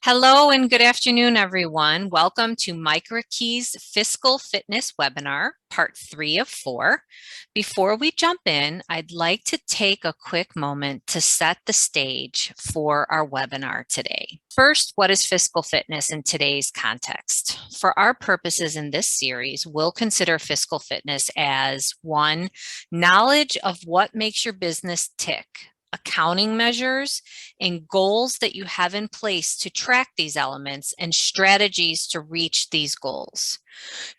Hello and good afternoon, everyone. Welcome to MicroKey's Fiscal Fitness webinar, part 3 of 4. Before we jump in, I'd like to take a quick moment to set the stage for our webinar today. First, what is fiscal fitness in today's context? For our purposes in this series, we'll consider fiscal fitness as 1, knowledge of what makes your business tick, accounting measures, and goals that you have in place to track these elements and strategies to reach these goals.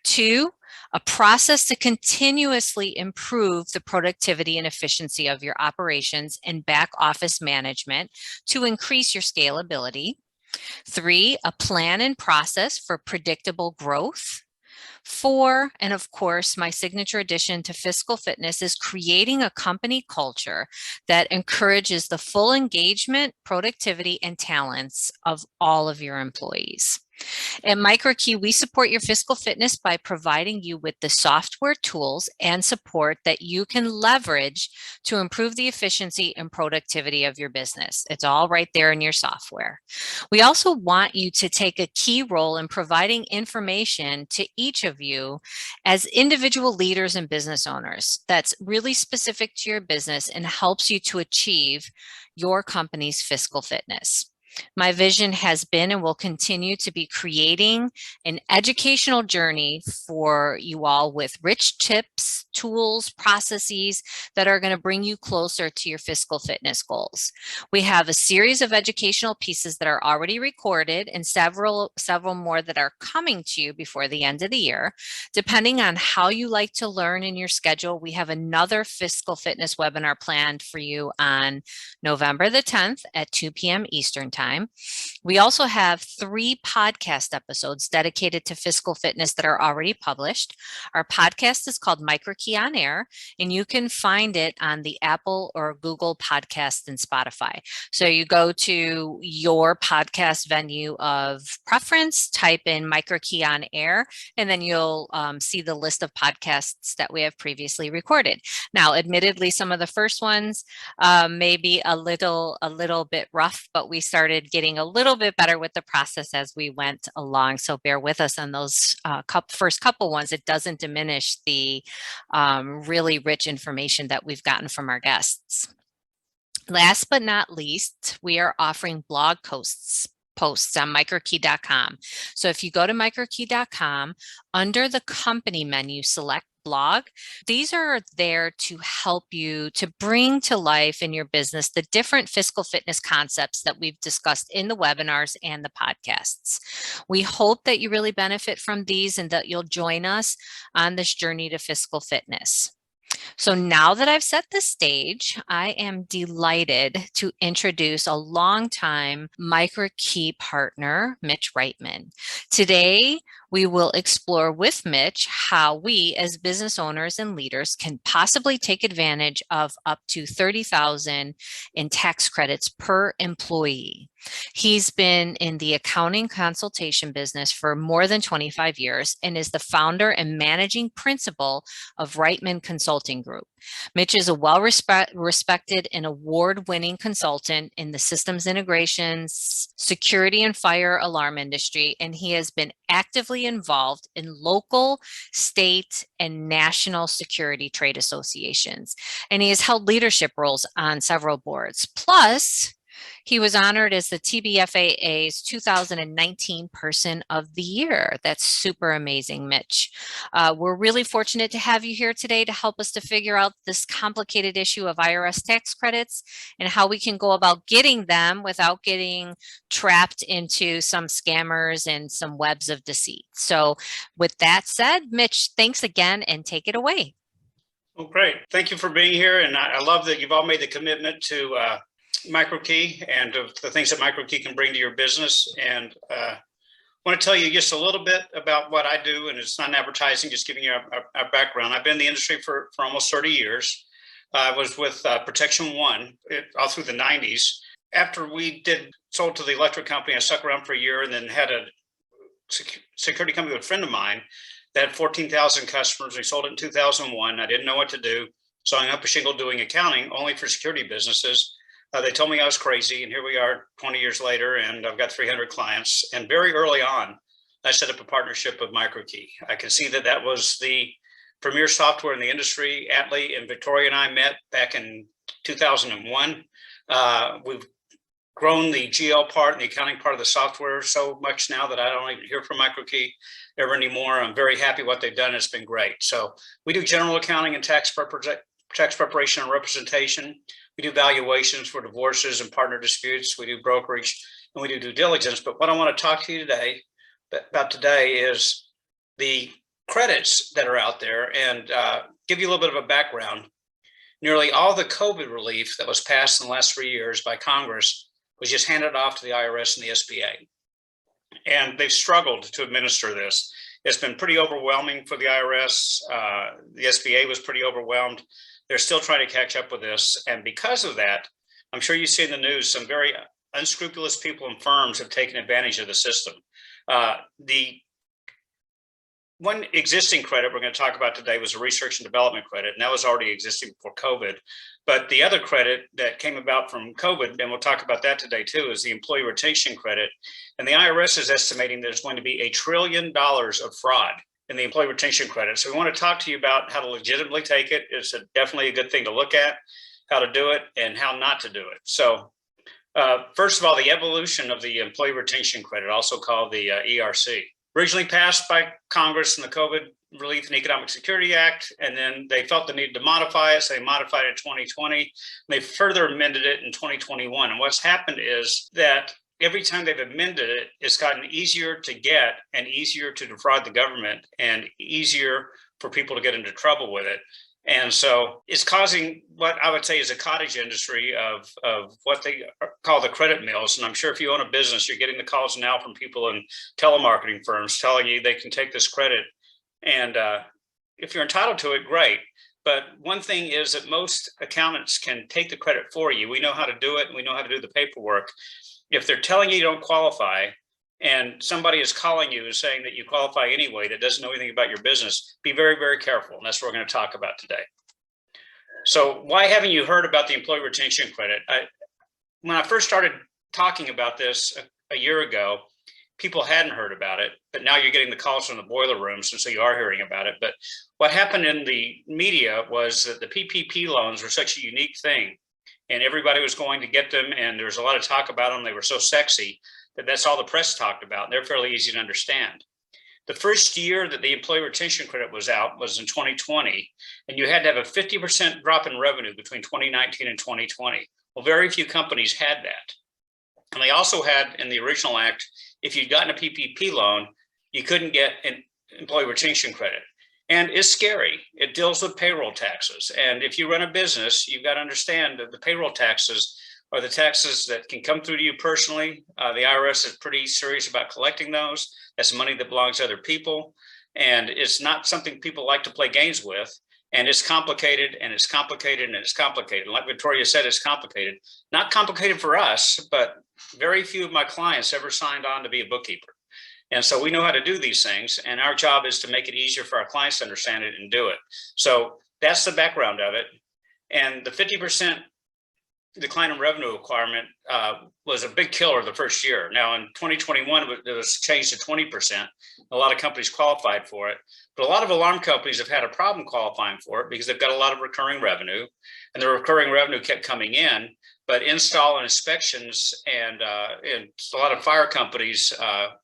2, a process to continuously improve the productivity and efficiency of your operations and back office management to increase your scalability. 3, a plan and process for predictable growth. 4, and of course, my signature addition to fiscal fitness is creating a company culture that encourages the full engagement, productivity, and talents of all of your employees. At MicroKey, we support your fiscal fitness by providing you with the software tools and support that you can leverage to improve the efficiency and productivity of your business. It's all right there in your software. We also want you to take a key role in providing information to each of you as individual leaders and business owners that's really specific to your business and helps you to achieve your company's fiscal fitness. My vision has been and will continue to be creating an educational journey for you all with rich tips, tools, processes that are going to bring you closer to your fiscal fitness goals. We have a series of educational pieces that are already recorded and several more that are coming to you before the end of the year. Depending on how you like to learn in your schedule, we have another fiscal fitness webinar planned for you on November the 10th at 2 p.m. Eastern Time. We also have 3 podcast episodes dedicated to fiscal fitness that are already published. Our podcast is called MicroKey on Air, and you can find it on the Apple or Google Podcast and Spotify. So you go to your podcast venue of preference, type in MicroKey on Air, and then you'll see the list of podcasts that we have previously recorded. Now, admittedly, some of the first ones may be a little bit rough, but we started getting a little bit better with the process as we went along. So bear with us on those first couple ones. It doesn't diminish the really rich information that we've gotten from our guests. Last but not least, we are offering blog posts on microkey.com. So if you go to microkey.com, under the company menu, select blog. These are there to help you to bring to life in your business the different fiscal fitness concepts that we've discussed in the webinars and the podcasts. We hope that you really benefit from these and that you'll join us on this journey to fiscal fitness. So now that I've set the stage, I am delighted to introduce a longtime MicroKey partner, Mitch Reitman. Today, we will explore with Mitch how we as business owners and leaders can possibly take advantage of up to $30,000 in tax credits per employee. He's been in the accounting consultation business for more than 25 years and is the founder and managing principal of Reitman Consulting Group. Mitch is a well-respected and award-winning consultant in the systems integrations, security and fire alarm industry, and he has been actively involved in local, state, and national security trade associations. And he has held leadership roles on several boards. Plus, he was honored as the TBFAA's 2019 Person of the Year. That's super amazing, Mitch. We're really fortunate to have you here today to help us to figure out this complicated issue of IRS tax credits and how we can go about getting them without getting trapped into some scammers and some webs of deceit. So with that said, Mitch, thanks again and take it away. Well, great. Thank you for being here. And I love that you've all made the commitment to MicroKey and the things that MicroKey can bring to your business. And I want to tell you just a little bit about what I do, and it's not advertising, just giving you a background. I've been in the industry for almost 30 years. I was with Protection One all through the 90s. After we sold to the electric company, I stuck around for a year and then had a security company with a friend of mine that had 14,000 customers. We sold it in 2001. I didn't know what to do. So I hung up a shingle doing accounting only for security businesses. They told me I was crazy, and here we are 20 years later, and I've got 300 clients. And very early on, I set up a partnership with MicroKey. I can see that that was the premier software in the industry. Atlee and Victoria and I met back in 2001. We've grown the GL part and the accounting part of the software so much now that I don't even hear from MicroKey ever anymore. I'm very happy what they've done. It's been great. So we do general accounting and tax preparation and representation. We do valuations for divorces and partner disputes. We do brokerage and we do due diligence. But what I want to talk to you about today is the credits that are out there, and give you a little bit of a background. Nearly all the COVID relief that was passed in the last 3 years by Congress was just handed off to the IRS and the SBA. And they've struggled to administer this. It's been pretty overwhelming for the IRS. The SBA was pretty overwhelmed. They're still trying to catch up with this. And because of that, I'm sure you see in the news, some very unscrupulous people and firms have taken advantage of the system. The one existing credit we're going to talk about today was a research and development credit, and that was already existing before COVID. But the other credit that came about from COVID, and we'll talk about that today too, is the employee retention credit. And the IRS is estimating there's going to be $1 trillion of fraud in the employee retention credit. So we want to talk to you about how to legitimately take it. It's definitely a good thing to look at, how to do it, and how not to do it. So first of all, the evolution of the employee retention credit, also called the ERC. Originally passed by Congress in the COVID Relief and Economic Security Act, and then they felt the need to modify it, so they modified it in 2020. And they further amended it in 2021. And what's happened is that every time they've amended it, it's gotten easier to get and easier to defraud the government and easier for people to get into trouble with it. And so it's causing what I would say is a cottage industry of what they call the credit mills. And I'm sure if you own a business, you're getting the calls now from people in telemarketing firms telling you they can take this credit. And if you're entitled to it, great. But one thing is that most accountants can take the credit for you. We know how to do it, and we know how to do the paperwork. If they're telling you don't qualify, and somebody is calling you and saying that you qualify anyway, that doesn't know anything about your business, be very, very careful. And that's what we're going to talk about today. So why haven't you heard about the employee retention credit? When I first started talking about this a year ago, people hadn't heard about it, but now you're getting the calls from the boiler rooms, and so you are hearing about it. But what happened in the media was that the PPP loans were such a unique thing, and everybody was going to get them, and there was a lot of talk about them. They were so sexy that that's all the press talked about, and they're fairly easy to understand. The first year that the employee retention credit was out was in 2020, and you had to have a 50% drop in revenue between 2019 and 2020. Well, very few companies had that. And they also had, in the original act, if you'd gotten a PPP loan, you couldn't get an employee retention credit. And it's scary. It deals with payroll taxes. And if you run a business, you've got to understand that the payroll taxes are the taxes that can come through to you personally. The IRS is pretty serious about collecting those. That's money that belongs to other people. And it's not something people like to play games with. And it's complicated, and it's complicated, and it's complicated. Like Victoria said, it's complicated. Not complicated for us, but very few of my clients ever signed on to be a bookkeeper. And so we know how to do these things. And our job is to make it easier for our clients to understand it and do it. So that's the background of it. And the 50% decline in revenue requirement was a big killer the first year. Now in 2021, it was changed to 20%. A lot of companies qualified for it, but a lot of alarm companies have had a problem qualifying for it because they've got a lot of recurring revenue, and the recurring revenue kept coming in, but install and inspections and a lot of fire companies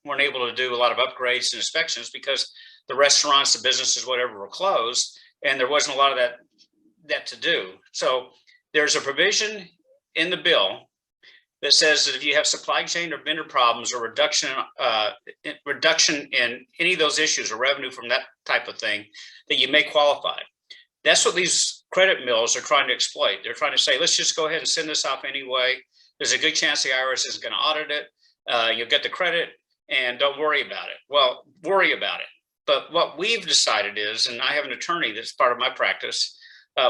weren't able to do a lot of upgrades and inspections because the restaurants, the businesses, whatever, were closed, and there wasn't a lot of that to do. So there's a provision in the bill that says that if you have supply chain or vendor problems or reduction in any of those issues or revenue from that type of thing, that you may qualify. That's what these credit mills are trying to exploit. They're trying to say, let's just go ahead and send this off anyway. There's a good chance the IRS isn't going to audit it. You'll get the credit and don't worry about it. Well, worry about it. But what we've decided is, and I have an attorney that's part of my practice,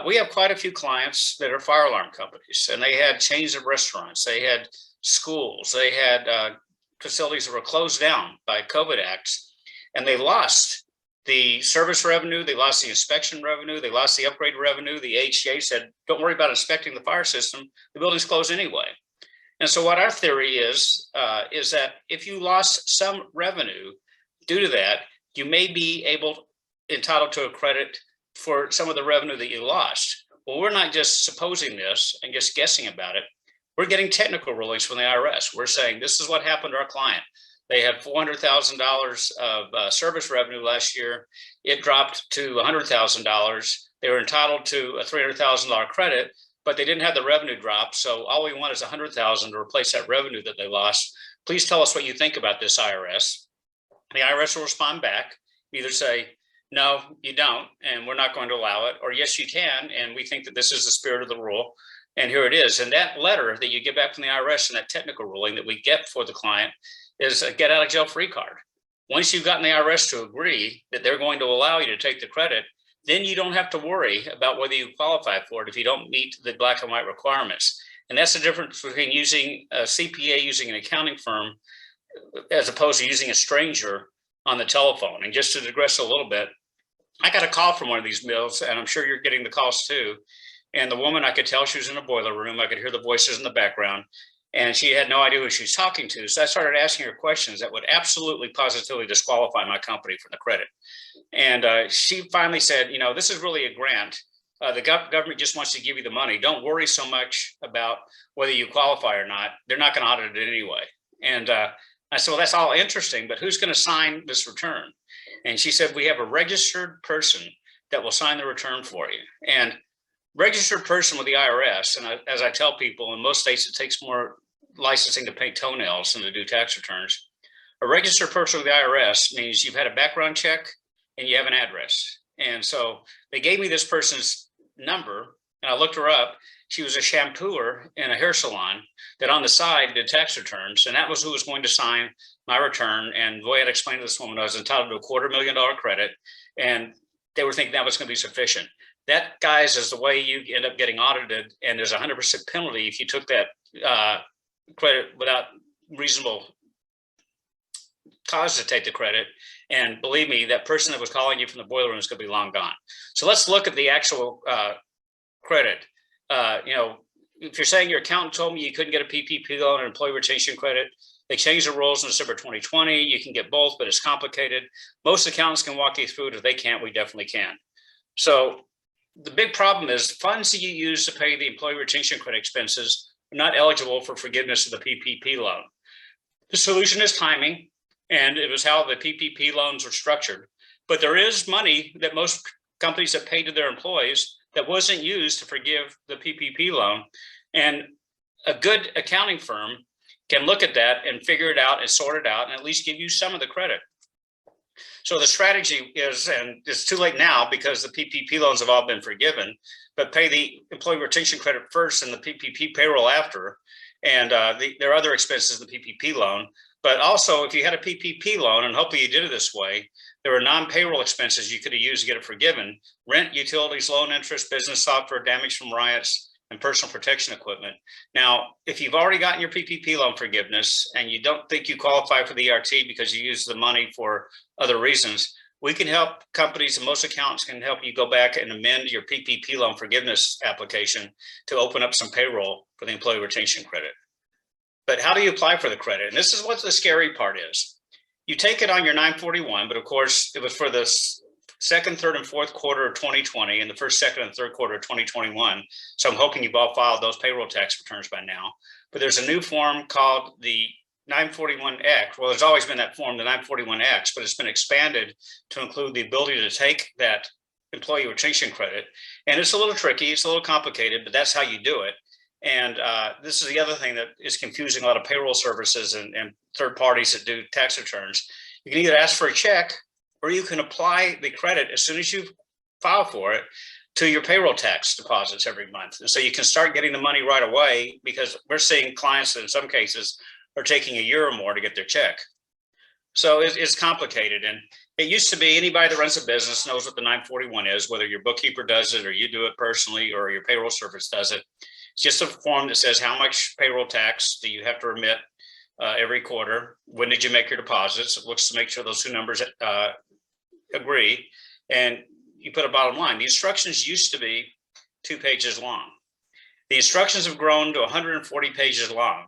we have quite a few clients that are fire alarm companies, and they had chains of restaurants, they had schools, they had facilities that were closed down by COVID acts, and they lost the service revenue, they lost the inspection revenue, they lost the upgrade revenue. The AHA said, don't worry about inspecting the fire system. The building's closed anyway. And so what our theory is that if you lost some revenue due to that, you may be entitled to a credit for some of the revenue that you lost. Well, we're not just supposing this and just guessing about it. We're getting technical rulings from the IRS. We're saying this is what happened to our client. They had $400,000 of service revenue last year. It dropped to $100,000. They were entitled to a $300,000 credit, but they didn't have the revenue drop. So all we want is $100,000 to replace that revenue that they lost. Please tell us what you think about this, IRS. The IRS will respond back, either say, no, you don't, and we're not going to allow it, or yes, you can, and we think that this is the spirit of the rule, and here it is. And that letter that you get back from the IRS and that technical ruling that we get for the client is a get out of jail free card. Once you've gotten the IRS to agree that they're going to allow you to take the credit, then you don't have to worry about whether you qualify for it if you don't meet the black and white requirements. And that's the difference between using a CPA, using an accounting firm, as opposed to using a stranger on the telephone. And just to digress a little bit, I got a call from one of these mills, and I'm sure you're getting the calls too. And the woman, I could tell she was in a boiler room. I could hear the voices in the background, and she had no idea who she was talking to. So I started asking her questions that would absolutely positively disqualify my company from the credit. And she finally said, you know, this is really a grant. The government just wants to give you the money. Don't worry so much about whether you qualify or not. They're not going to audit it anyway. And I said, well, that's all interesting, but who's going to sign this return? And she said, we have a registered person that will sign the return for you. And registered person with the IRS, and as I tell people, in most states, it takes more licensing to paint toenails than to do tax returns. A registered person with the IRS means you've had a background check and you have an address. And so they gave me this person's number, and I looked her up. She was a shampooer in a hair salon that on the side did tax returns, and that was who was going to sign my return. And the way I'd explained to this woman, I was entitled to a $250,000 credit, and they were thinking that was going to be sufficient. That, guys, is the way you end up getting audited, and there's a 100% penalty if you took that credit without reasonable cause to take the credit. And believe me, that person that was calling you from the boiler room is going to be long gone. So let's look at the actual credit. You know, if you're saying your accountant told me you couldn't get a PPP loan or employee retention credit, they changed the rules in December 2020. You can get both, but it's complicated. Most accountants can walk you through it. If they can't, we definitely can. So the big problem is funds that you use to pay the employee retention credit expenses are not eligible for forgiveness of the PPP loan. The solution is timing, and it was how the PPP loans were structured. But there is money that most companies have paid to their employees that wasn't used to forgive the PPP loan. And a good accounting firm can look at that and figure it out and sort it out and at least give you some of the credit. So the strategy is, and it's too late now because the PPP loans have all been forgiven, but pay the employee retention credit first and the PPP payroll after. And there are other expenses in the PPP loan. But also, if you had a PPP loan, and hopefully you did it this way, there were non-payroll expenses you could have used to get it forgiven: rent, utilities, loan interest, business software, damage from riots, and personal protection equipment. Now, if you've already gotten your PPP loan forgiveness and you don't think you qualify for the ERT because you use the money for other reasons, we can help companies, and most accountants can help you go back and amend your PPP loan forgiveness application to open up some payroll for the employee retention credit. But how do you apply for the credit? And this is what the scary part is. You take it on your 941, but of course it was for the second, third, and fourth quarter of 2020 and the first, second, and third quarter of 2021. So I'm hoping you've all filed those payroll tax returns by now. But there's a new form called the 941X. Well, there's always been that form, the 941X, but it's been expanded to include the ability to take that employee retention credit. And it's a little tricky, it's a little complicated, but that's how you do it. And this is the other thing that is confusing a lot of payroll services and third parties that do tax returns. You can either ask for a check or you can apply the credit as soon as you file for it to your payroll tax deposits every month. And so you can start getting the money right away, because we're seeing clients that in some cases are taking a year or more to get their check. So it's complicated. And it used to be anybody that runs a business knows what the 941 is, whether your bookkeeper does it or you do it personally or your payroll service does it. It's just a form that says how much payroll tax do you have to remit every quarter. When did you make your deposits? It looks to make sure those two numbers agree, and you put a bottom line. The instructions used to be 2 pages long. The instructions have grown to 140 pages long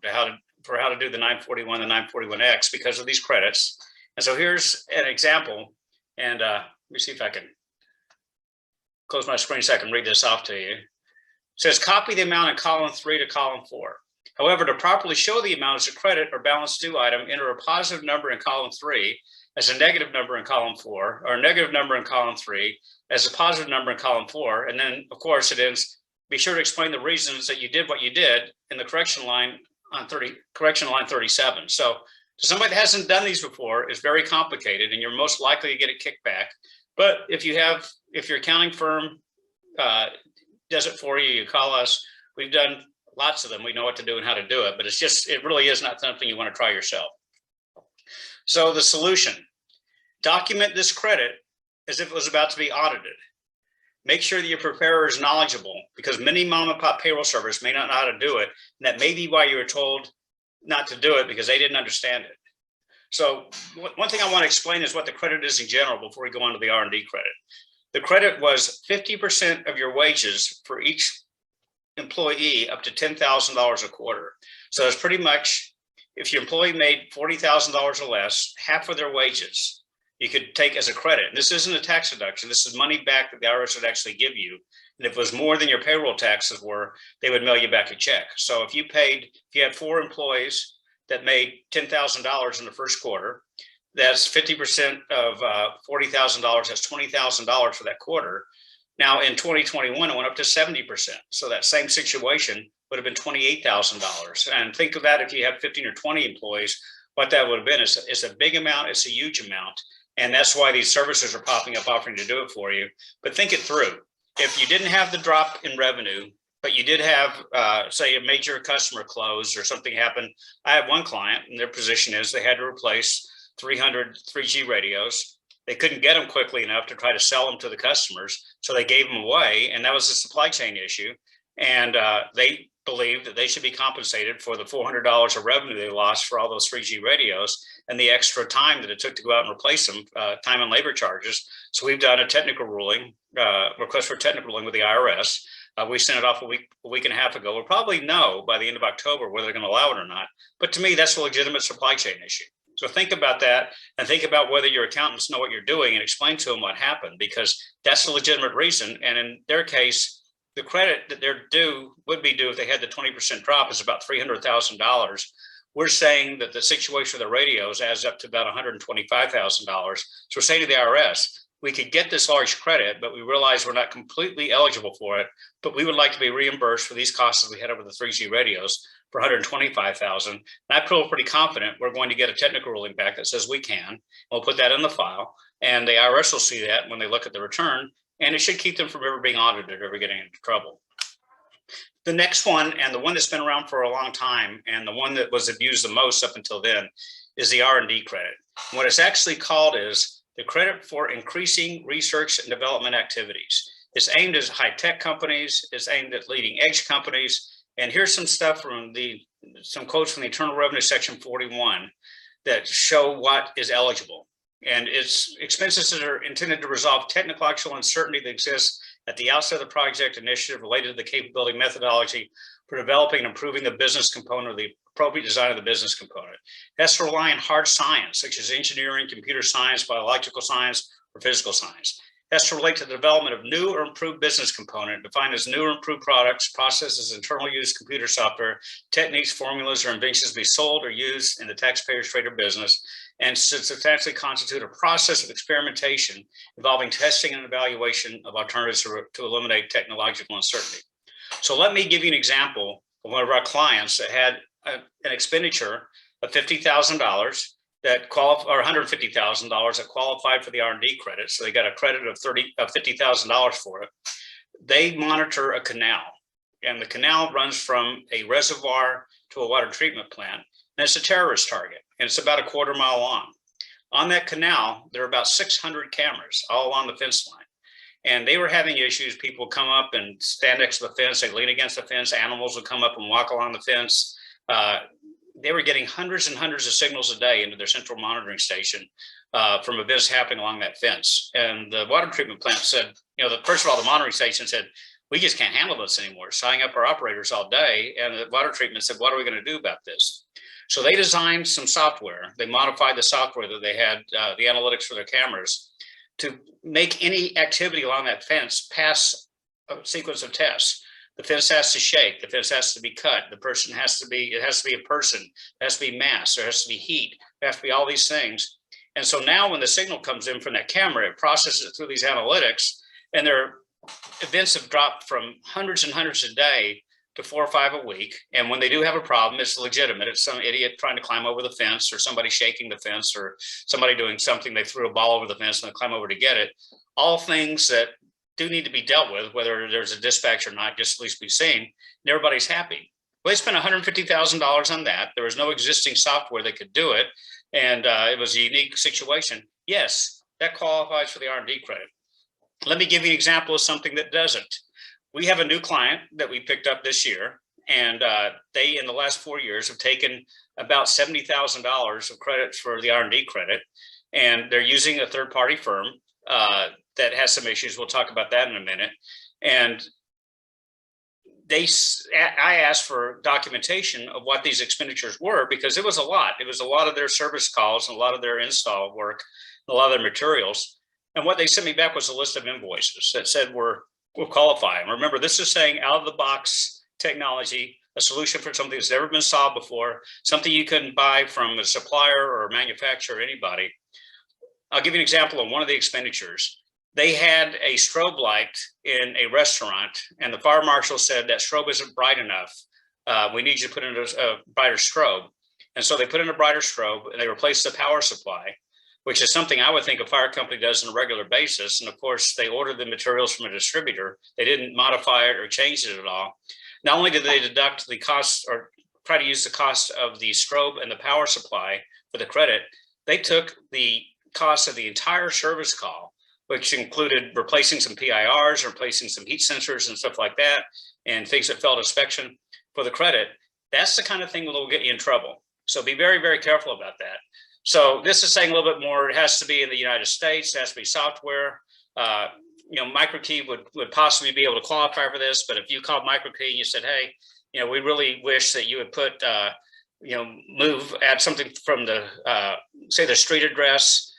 for how to do the 941 and 941X because of these credits. And so here's an example. And let me see if I can close my screen so I can read this off to you. It says copy the amount in column 3 to column 4. However, to properly show the amount as a credit or balance due item, enter a positive number in column 3 as a negative number in column 4, or a negative number in column 3 as a positive number in column 4. And then, of course, it ends, be sure to explain the reasons that you did what you did in the correction line on correction line 37. So to somebody that hasn't done these before, it's very complicated, and you're most likely to get a kickback. But if your accounting firm does it for you, you call us. We've done lots of them. We know what to do and how to do it, but it really is not something you want to try yourself. So the solution: document this credit as if it was about to be audited. Make sure that your preparer is knowledgeable, because many mom and pop payroll servers may not know how to do it. And that may be why you were told not to do it, because they didn't understand it. So one thing I want to explain is what the credit is in general before we go on to the R&D credit. The credit was 50% of your wages for each employee up to $10,000 a quarter. So it's pretty much, if your employee made $40,000 or less, half of their wages you could take as a credit. This isn't a tax deduction. This is money back that the IRS would actually give you. And if it was more than your payroll taxes were, they would mail you back a check. So if you had 4 employees that made $10,000 in the first quarter, that's 50% of $40,000. That's $20,000 for that quarter. Now in 2021, it went up to 70%. So that same situation would have been $28,000. And think of that if you have 15 or 20 employees, what that would have been. It's a big amount. It's a huge amount. And that's why these services are popping up offering to do it for you. But think it through. If you didn't have the drop in revenue, but you did have, say, a major customer close or something happened. I have one client, and their position is they had to replace 300 3G radios. They couldn't get them quickly enough to try to sell them to the customers, so they gave them away, and that was a supply chain issue. And they believed that they should be compensated for the $400 of revenue they lost for all those 3G radios and the extra time that it took to go out and replace them, time and labor charges. So we've done a technical ruling, request for technical ruling with the IRS. We sent it off a week and a half ago. We'll probably know by the end of October whether they're going to allow it or not. But to me, that's a legitimate supply chain issue. So think about that, and think about whether your accountants know what you're doing and explain to them what happened, because that's a legitimate reason. And in their case, the credit that they're due would be due if they had the 20% drop is about $300,000. We're saying that the situation of the radios adds up to about $125,000. So we're saying to the IRS, we could get this large credit, but we realize we're not completely eligible for it. But we would like to be reimbursed for these costs that we had over the 3G radios for $125,000. And I feel pretty confident we're going to get a technical ruling back that says we can. We'll put that in the file, and the IRS will see that when they look at the return, and it should keep them from ever being audited or ever getting into trouble. The next one, and the one that's been around for a long time, and the one that was abused the most up until then, is the R&D credit. What it's actually called is the credit for increasing research and development activities. It's aimed at high-tech companies. It's aimed at leading-edge companies. And here's some stuff from some quotes from the Internal Revenue Section 41 that show what is eligible. And it's expenses that are intended to resolve technical actual uncertainty that exists at the outset of the project initiative related to the capability methodology for developing and improving the business component or the appropriate design of the business component. It has to rely on hard science, such as engineering, computer science, biological science, or physical science. It has to relate to the development of new or improved business component, defined as new or improved products, processes, internal use computer software, techniques, formulas, or inventions to be sold or used in the taxpayer's trade or business, and substantially constitute a process of experimentation involving testing and evaluation of alternatives to eliminate technological uncertainty. So let me give you an example of one of our clients that had an expenditure of $50,000 that qualified, or $150,000 that qualified for the R&D credit. So they got a credit of $50,000 for it. They monitor a canal, and the canal runs from a reservoir to a water treatment plant, and it's a terrorist target, and it's about a quarter mile long. On that canal, there are about 600 cameras all along the fence line. And they were having issues. People come up and stand next to the fence. They lean against the fence. Animals would come up and walk along the fence. they were getting hundreds and hundreds of signals a day into their central monitoring station from events happening along that fence. And the water treatment plant said, first of all, the monitoring station said, we just can't handle this anymore, signing up our operators all day. And the water treatment said, what are we going to do about this? So they designed some software. They modified the software that they had, the analytics for their cameras, to make any activity along that fence pass a sequence of tests. The fence has to shake. The fence has to be cut. The person has to be, it has to be a person. It has to be mass. There has to be heat. There has to be all these things. And so now when the signal comes in from that camera, it processes it through these analytics, and their events have dropped from hundreds and hundreds a day to 4 or 5 a week. And when they do have a problem, it's legitimate. It's some idiot trying to climb over the fence, or somebody shaking the fence, or somebody doing something. They threw a ball over the fence and they climb over to get it. All things that do need to be dealt with, whether there's a dispatch or not, just at least be seen, and everybody's happy. Well, they spent $150,000 on that. There was no existing software that could do it, and it was a unique situation. Yes, that qualifies for the R&D credit. Let me give you an example of something that doesn't. We have a new client that we picked up this year, and they, in the last 4 years, have taken about $70,000 of credits for the R&D credit, and they're using a third-party firm that has some issues. We'll talk about that in a minute. And I asked for documentation of what these expenditures were, because it was a lot. It was a lot of their service calls and a lot of their install work, and a lot of their materials. And what they sent me back was a list of invoices that said we'll qualify. And remember, this is saying out of the box technology, a solution for something that's never been solved before, something you couldn't buy from a supplier or a manufacturer or anybody. I'll give you an example of one of the expenditures. They had a strobe light in a restaurant, and the fire marshal said that strobe isn't bright enough. We need you to put in a brighter strobe. And so they put in a brighter strobe, and they replaced the power supply, which is something I would think a fire company does on a regular basis. And of course, they ordered the materials from a distributor. They didn't modify it or change it at all. Not only did they deduct the cost, or try to use the cost of the strobe and the power supply for the credit, they took the cost of the entire service call, which included replacing some PIRs, replacing some heat sensors and stuff like that, and things that failed inspection, for the credit. That's the kind of thing that will get you in trouble. So be very, very careful about that. So this is saying a little bit more. It has to be in the United States. It has to be software. MicroKey would possibly be able to qualify for this, but if you called MicroKey and you said, hey, we really wish that you would put, add something from the, say, the street address.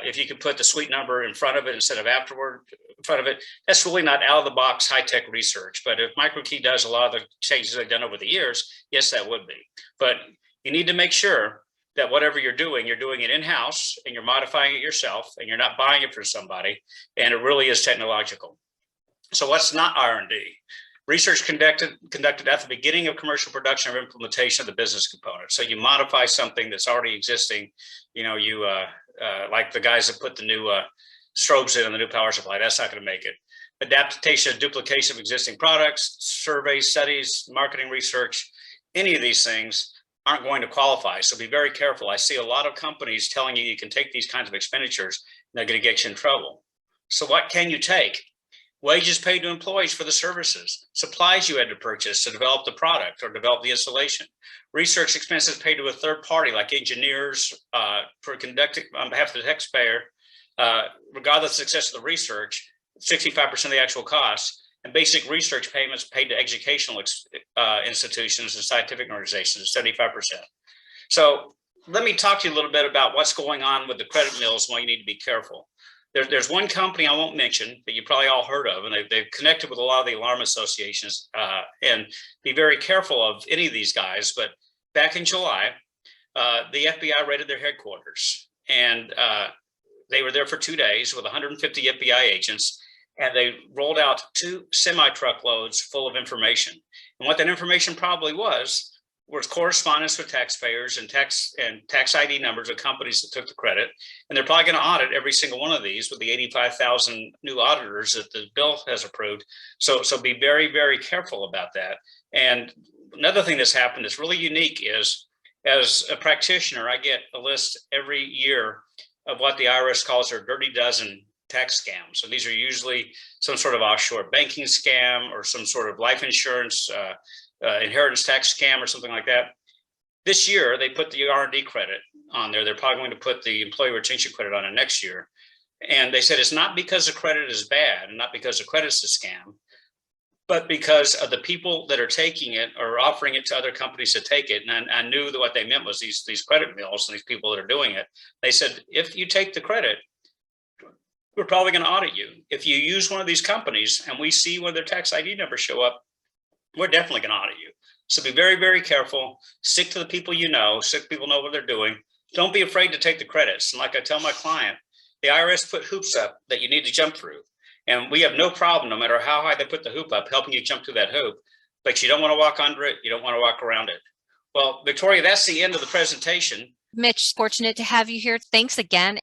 If you could put the suite number in front of it instead of afterward in front of it, that's really not out of the box high-tech research. But if MicroKey does a lot of the changes they've done over the years, yes, that would be. But you need to make sure that whatever you're doing it in-house, and you're modifying it yourself, and you're not buying it from somebody, and it really is technological. So what's not R&D? Research conducted at the beginning of commercial production or implementation of the business component. So you modify something that's already existing. Like the guys that put the new strobes in the new power supply, that's not going to make it. Adaptation, duplication of existing products, surveys, studies, marketing research, any of these things aren't going to qualify. So be very careful. I see a lot of companies telling you can take these kinds of expenditures, and they're going to get you in trouble. So what can you take? Wages paid to employees for the services, supplies you had to purchase to develop the product or develop the installation, research expenses paid to a third party like engineers for conducting on behalf of the taxpayer, regardless of the success of the research, 65% of the actual costs, and basic research payments paid to educational institutions and scientific organizations, 75%. So let me talk to you a little bit about what's going on with the credit mills and why you need to be careful. There's one company I won't mention that you probably all heard of, and they've connected with a lot of the alarm associations, and be very careful of any of these guys. But back in July, the FBI raided their headquarters, and they were there for 2 days with 150 FBI agents, and they rolled out 2 semi-truckloads full of information. And what that information probably was correspondence with taxpayers and tax ID numbers of companies that took the credit. And they're probably going to audit every single one of these with the 85,000 new auditors that the bill has approved. So be very, very careful about that. And another thing that's happened that's really unique is, as a practitioner, I get a list every year of what the IRS calls their dirty dozen tax scams. So these are usually some sort of offshore banking scam or some sort of life insurance inheritance tax scam or something like that. This year, they put the R&D credit on there. They're probably going to put the employee retention credit on it next year. And they said it's not because the credit is bad and not because the credit's a scam, but because of the people that are taking it or offering it to other companies to take it. And I knew that what they meant was these credit mills and these people that are doing it. They said, if you take the credit, we're probably going to audit you. If you use one of these companies and we see when their tax ID numbers show up, we're definitely going to audit you. So be very, very careful. Stick to the people you know. Stick to people know what they're doing. Don't be afraid to take the credits. And like I tell my client, the IRS put hoops up that you need to jump through. And we have no problem, no matter how high they put the hoop up, helping you jump through that hoop. But you don't want to walk under it. You don't want to walk around it. Well, Victoria, that's the end of the presentation. Mitch, fortunate to have you here. Thanks again.